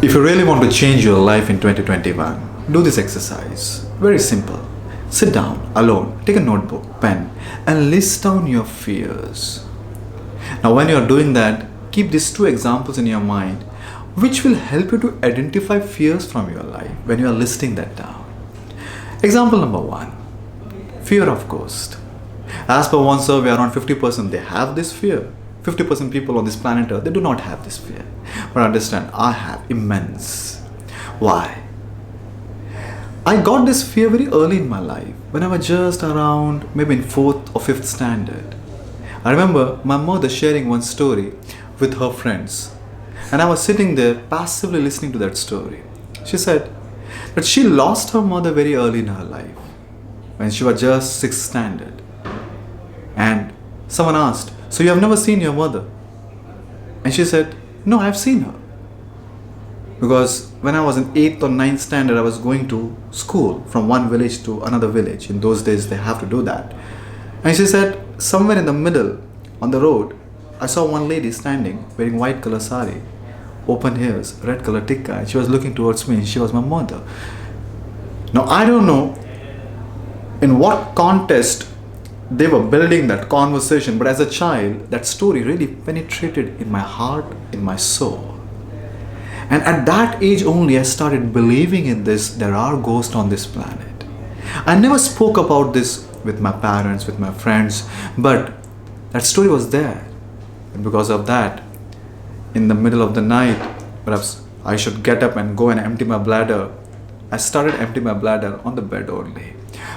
If you really want to change your life in 2021, do this exercise. Very simple. Sit down alone, take a notebook, pen, and list down your fears. Now, when you are doing that, keep these two examples in your mind, which will help you to identify fears from your life when you are listing that down. Example number one, fear of ghost. As per one survey, around 50% they have this fear. 50% people on this planet Earth, they do not have this fear. But understand, I have immense. Why? I got this fear very early in my life, when I was just around maybe in 4th or 5th standard. I remember my mother sharing one story with her friends, and I was sitting there passively listening to that story. She said that she lost her mother very early in her life, when she was just 6th standard. And someone asked, "So you have never seen your mother?" And she said, "No, I've seen her. Because when I was in 8th or 9th standard, I was going to school from one village to another village. In those days, they have to do that." And she said, somewhere in the middle, on the road, I saw one lady standing wearing white color sari, open ears, red color tikka, and she was looking towards me, and she was my mother. Now, I don't know in what context they were building that conversation, but as a child, that story really penetrated in my heart, in my soul. And at that age only, I started believing in this, there are ghosts on this planet. I never spoke about this with my parents, with my friends, but that story was there. And because of that, in the middle of the night, perhaps I should get up and go and empty my bladder. I started emptying my bladder on the bed only.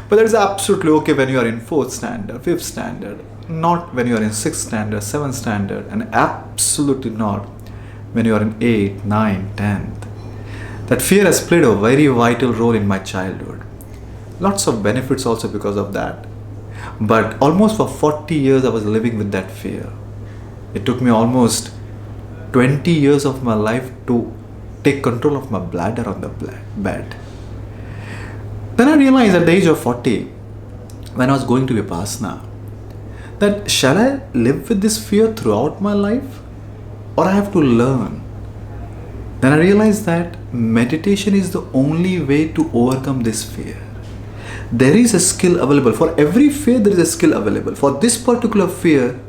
But that is absolutely okay when you are in 4th standard, 5th standard, not when you are in 6th standard, 7th standard, and absolutely not when you are in 8th, 9th, 10th. That fear has played a very vital role in my childhood. Lots of benefits also because of that. But almost for 40 years I was living with that fear. It took me almost 20 years of my life to take control of my bladder on the bed. Then I realized at the age of 40, when I was going to Vipassana, that shall I live with this fear throughout my life, or I have to learn? Then I realized that meditation is the only way to overcome this fear. There is a skill available. For every fear, there is a skill available. For this particular fear,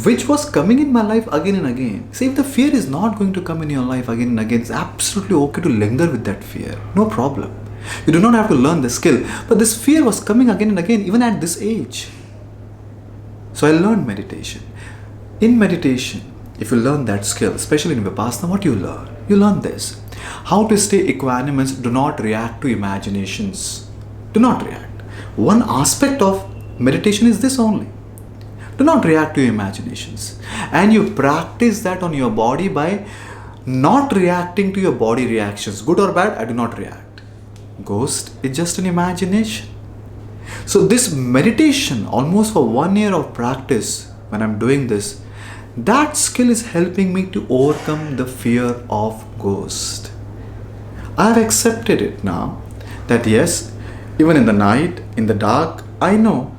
which was coming in my life again and again. See, if the fear is not going to come in your life again and again, it's absolutely okay to linger with that fear. No problem. You do not have to learn the skill. But this fear was coming again and again, even at this age. So I learned meditation. In meditation, if you learn that skill, especially in Vipassana, what you learn? You learn this. How to stay equanimous, do not react to imaginations. Do not react. One aspect of meditation is this only. Do not react to imaginations. And you practice that on your body by not reacting to your body reactions. Good or bad, I do not react. Ghost is just an imagination. So this meditation, almost for 1 year of practice, when I'm doing this, that skill is helping me to overcome the fear of ghost. I have accepted it now, that yes, even in the night, in the dark, I know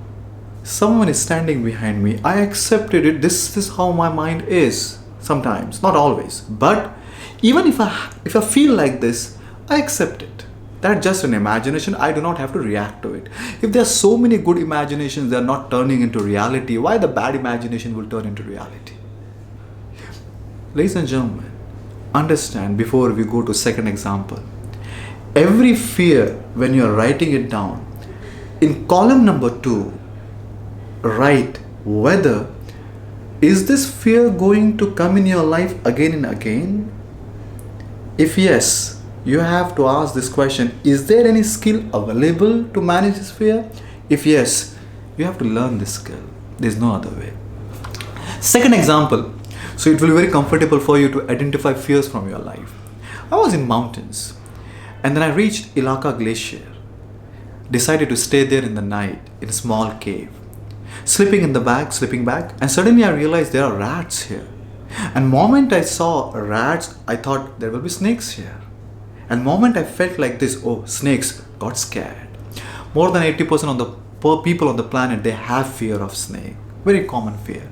someone is standing behind me. I accepted it. This is how my mind is sometimes, not always. But even if I feel like this, I accept it. That's just an imagination. I do not have to react to it. If there are so many good imaginations, they are not turning into reality, why the bad imagination will turn into reality? Ladies and gentlemen, understand before we go to second example. Every fear, when you are writing it down, in column number 2, write whether is this fear going to come in your life again and again? If yes, you have to ask this question, is there any skill available to manage this fear? If yes, you have to learn this skill. There's no other way. Second example, so it will be very comfortable for you to identify fears from your life. I was in mountains and then I reached Ilaka Glacier. Decided to stay there in the night in a small cave. Slipping back, and suddenly I realized there are rats here. And moment I saw rats, I thought there will be snakes here. And moment I felt like this, oh, snakes, got scared. More than 80% of the people on the planet, they have fear of snake. Very common fear.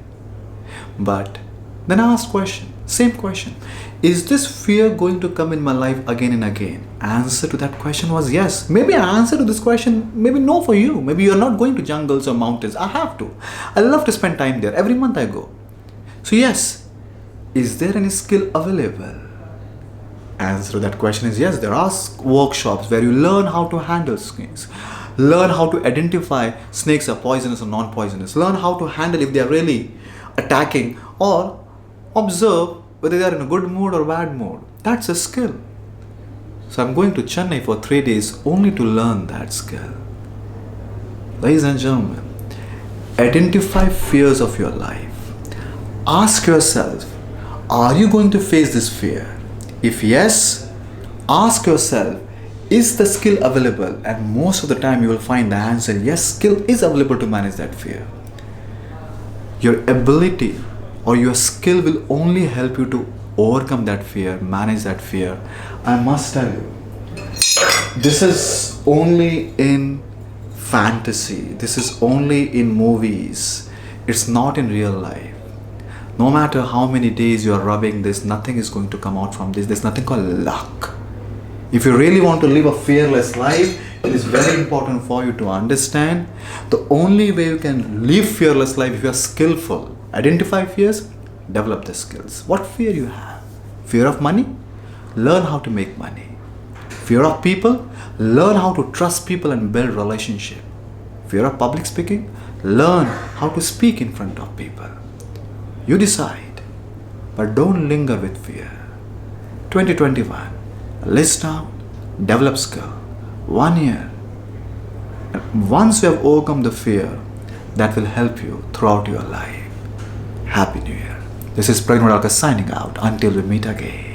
But then I asked question, Same question. Is this fear going to come in my life again and again? Answer to that question was yes. Maybe an answer to this question, maybe no for you. Maybe you're not going to jungles or mountains. I have to. I love to spend time there. Every month I go. So yes. Is there any skill available? Answer to that question is yes. There are workshops where you learn how to handle snakes. Learn how to identify snakes are poisonous or non-poisonous. Learn how to handle if they are really attacking, or observe whether they are in a good mood or bad mood. That's a skill. So I'm going to Chennai for 3 days only to learn that skill. Ladies and gentlemen, identify fears of your life. Ask yourself, are you going to face this fear? If yes, ask yourself, is the skill available? And most of the time you will find the answer, yes, skill is available to manage that fear. Your ability or your skill will only help you to overcome that fear, manage that fear. I must tell you, this is only in fantasy. This is only in movies. It's not in real life. No matter how many days you are rubbing this, nothing is going to come out from this. There's nothing called luck. If you really want to live a fearless life, it is very important for you to understand the only way you can live fearless life if you are skillful. Identify fears, develop the skills. What fear you have? Fear of money? Learn how to make money. Fear of people? Learn how to trust people and build relationship. Fear of public speaking? Learn how to speak in front of people. You decide, but don't linger with fear. 2021, list down, develop skill. 1 year. And once you have overcome the fear, that will help you throughout your life. Happy New Year. This is Pragnodaka signing out until we meet again.